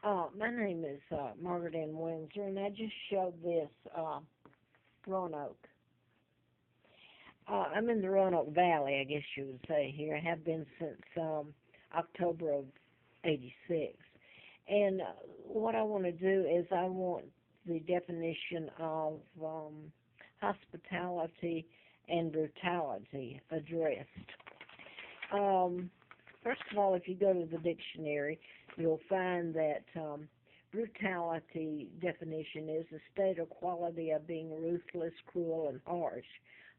My name is Margaret Ann Windsor, and I just showed this Roanoke. I'm in the Roanoke Valley, I guess you would say here. I have been since October of '86. And what I want to do is I want the definition of hospitality and brutality addressed. Um, First of all, if you go to the dictionary, you'll find that brutality definition is a state or quality of being ruthless, cruel, and harsh.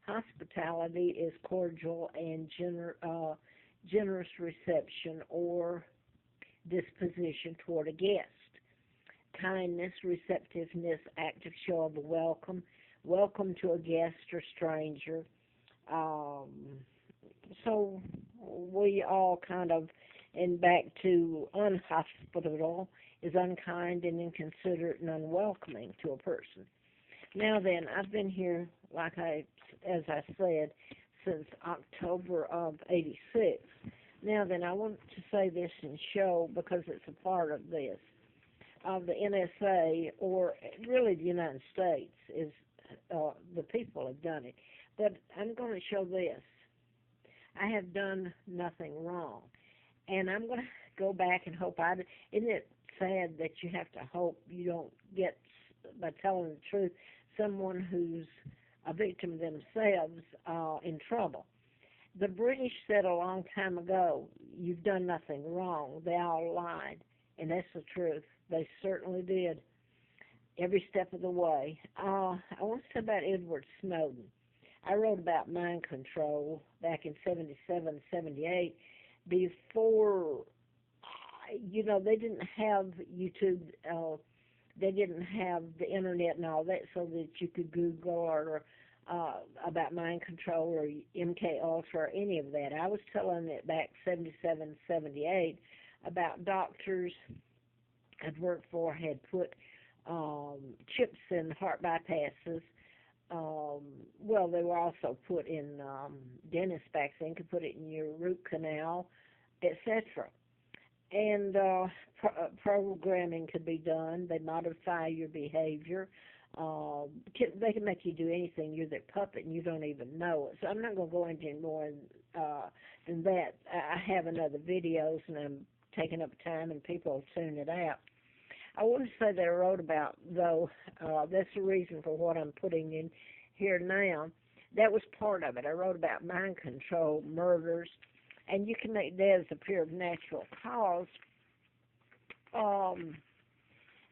Hospitality is cordial and generous reception or disposition toward a guest. Kindness, receptiveness, active show of a welcome to a guest or stranger. Um, so we all kind of, and back to unhospitable, is unkind and inconsiderate and unwelcoming to a person. Now then, I've been here, as I said, since October of '86. Now then, I want to say this and show, because it's a part of this, of the NSA, or really the United States, is the people have done it. But I'm going to show this. I have done nothing wrong. And I'm going to go back and hope isn't it sad that you have to hope you don't get, by telling the truth, someone who's a victim themselves in trouble? The British said a long time ago, you've done nothing wrong. They all lied. And that's the truth. They certainly did, every step of the way. I want to say about Edward Snowden. I wrote about mind control back in '77, '78, before, they didn't have YouTube, they didn't have the internet and all that, so that you could Google or about mind control or MK Ultra or any of that. I was telling it back '77, '78 about doctors I'd worked for had put chips in heart bypasses. They were also put in dentists back then, could put it in your root canal, etc. And programming could be done. They modify your behavior. They can make you do anything. You're their puppet and you don't even know it. So I'm not going to go into any more than that. I have another videos and I'm taking up time and people will tune it out. I want to say that I wrote about, though, that's the reason for what I'm putting in here now. That was part of it. I wrote about mind control, murders, and you can make deaths appear of natural cause.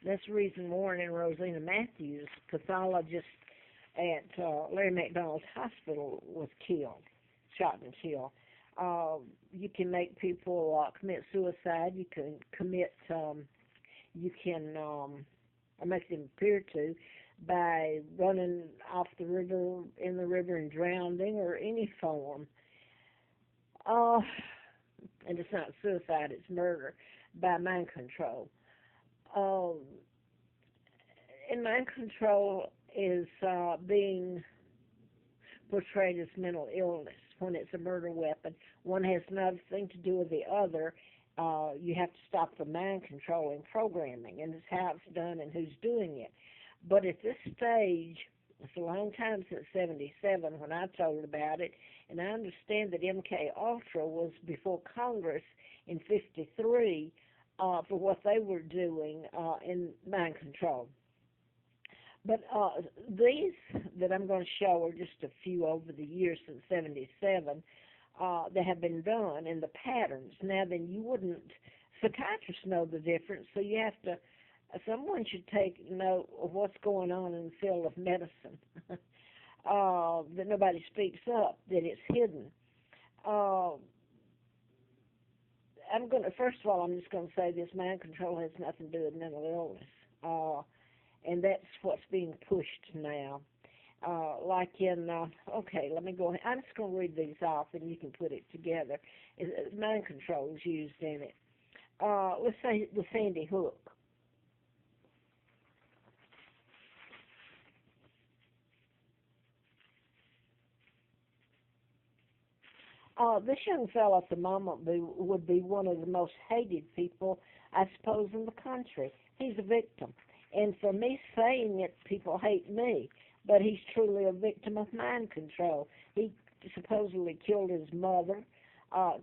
That's the reason Warren and Rosina Matthews, pathologist at Larry McDonald's Hospital, was killed, shot and killed. You can make people commit suicide. You can make them appear to, by running off the river, in the river and drowning, or any form. And it's not suicide, it's murder by mind control. And mind control is being portrayed as mental illness when it's a murder weapon. One has nothing to do with the other. You have to stop the mind controlling programming, and it's how it's done and who's doing it. But at this stage, it's a long time since '77 when I told about it, and I understand that MK Ultra was before Congress in '53 for what they were doing in mind control. But these that I'm going to show are just a few over the years since '77 that have been done, and the patterns. Now then, you wouldn't, psychiatrists know the difference, so you have to, someone should take note of what's going on in the field of medicine, that nobody speaks up, that it's hidden. First of all, I'm just going to say this: mind control has nothing to do with mental illness, and that's what's being pushed now. Okay, let me go ahead. I'm just going to read these off, and you can put it together. Mind control is used in it. Let's say the Sandy Hook. This young fellow at the moment would be one of the most hated people, I suppose, in the country. He's a victim. And for me saying it, people hate me. But he's truly a victim of mind control. He supposedly killed his mother,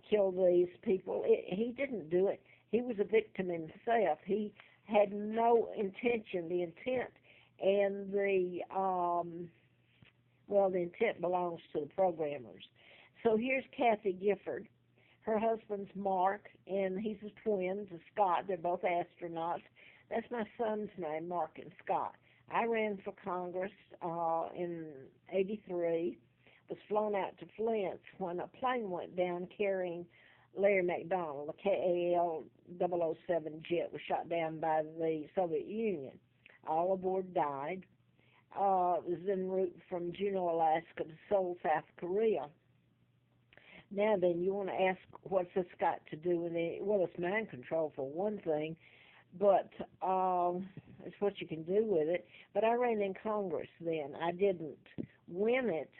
killed these people. He didn't do it. He was a victim himself. He had no intention. The intent and the intent belongs to the programmers. So here's Kathy Gifford. Her husband's Mark, and he's a twins, a Scott. They're both astronauts. That's my son's name, Mark and Scott. I ran for Congress in '83, was flown out to Flint when a plane went down carrying Larry McDonald. The KAL-007 jet was shot down by the Soviet Union. All aboard died. It was en route from Juneau, Alaska to Seoul, South Korea. Now then, you want to ask, what's this got to do with it? Well, it's mind control for one thing, but it's what you can do with it. But I ran in Congress then. I didn't win it.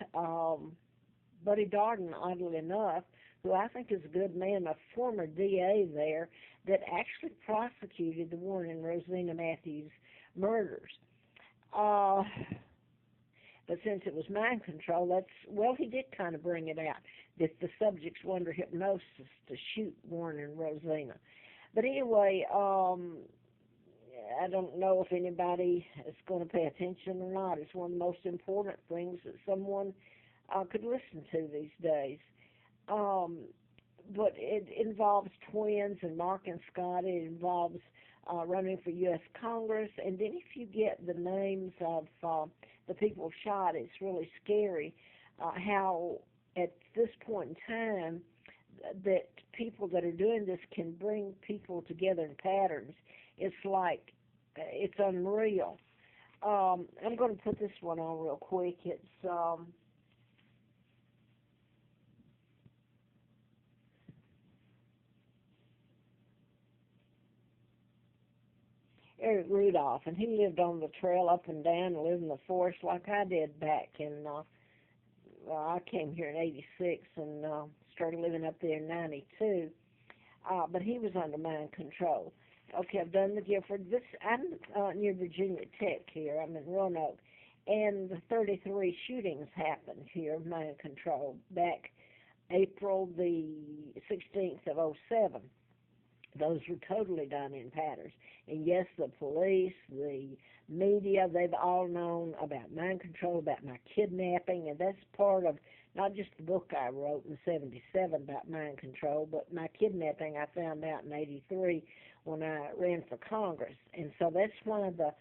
Buddy Darden, oddly enough, who I think is a good man, a former DA there, that actually prosecuted the Warren and Rosina Matthews murders. But since it was mind control, he did kind of bring it out, that the subjects were under hypnosis to shoot Warren and Rosina. But anyway, I don't know if anybody is going to pay attention or not. It's one of the most important things that someone could listen to these days. But it involves twins and Mark and Scott. It involves running for U.S. Congress. And then if you get the names of the people shot, it's really scary how at this point in time that people that are doing this can bring people together in patterns. It's like, it's unreal. I'm going to put this one on real quick. It's Eric Rudolph, and he lived on the trail up and down and lived in the forest like I did back in, I came here in '86 and started living up there in '92, but he was under mind control. Okay, I've done the Gifford. I'm near Virginia Tech here. I'm in Roanoke, and the 33 shootings happened here, mind control, back April the 16th of '07. Those were totally done in patterns. And yes, the police, the media, they've all known about mind control, about my kidnapping, and that's part of not just the book I wrote in '77 about mind control, but my kidnapping I found out in '83 when I ran for Congress. And so that's one of the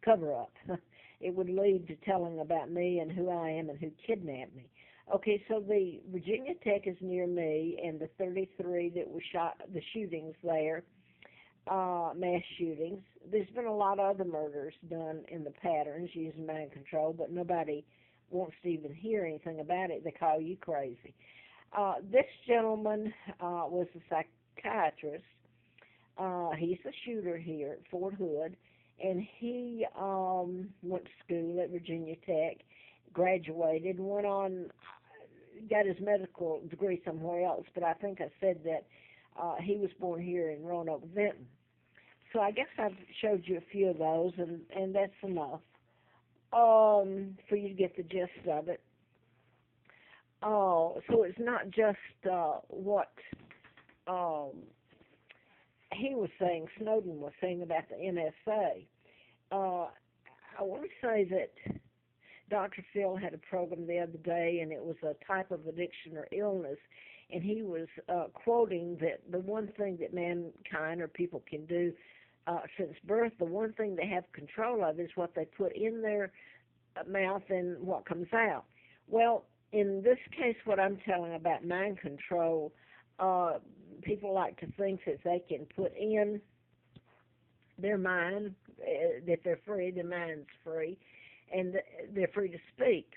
cover-up. It would lead to telling about me and who I am and who kidnapped me. Okay, so the Virginia Tech is near me, and the 33 that was shot, the shootings there, mass shootings. There's been a lot of other murders done in the patterns using mind control, but nobody wants to even hear anything about it. They call you crazy. This gentleman was a psychiatrist. He's a shooter here at Fort Hood, and he went to school at Virginia Tech, graduated, went on, got his medical degree somewhere else, but I think I said that he was born here in Roanoke, Vinton. So I guess I've showed you a few of those, and that's enough for you to get the gist of it. So it's not just what he was saying, Snowden was saying about the NSA. I want to say that Dr. Phil had a program the other day, and it was a type of addiction or illness, and he was quoting that the one thing that mankind or people can do since birth, the one thing they have control of is what they put in their mouth and what comes out. Well, in this case, what I'm telling about mind control, people like to think that they can put in their mind, that they're free, their mind's free, and they're free to speak,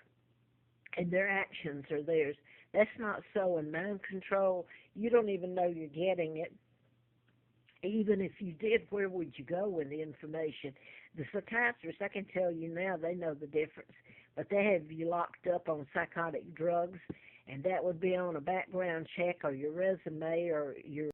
and their actions are theirs. That's not so in mind control. You don't even know you're getting it. Even if you did, where would you go with the information? The psychiatrists, I can tell you now, they know the difference. But they have you locked up on psychotic drugs, and that would be on a background check or your resume or your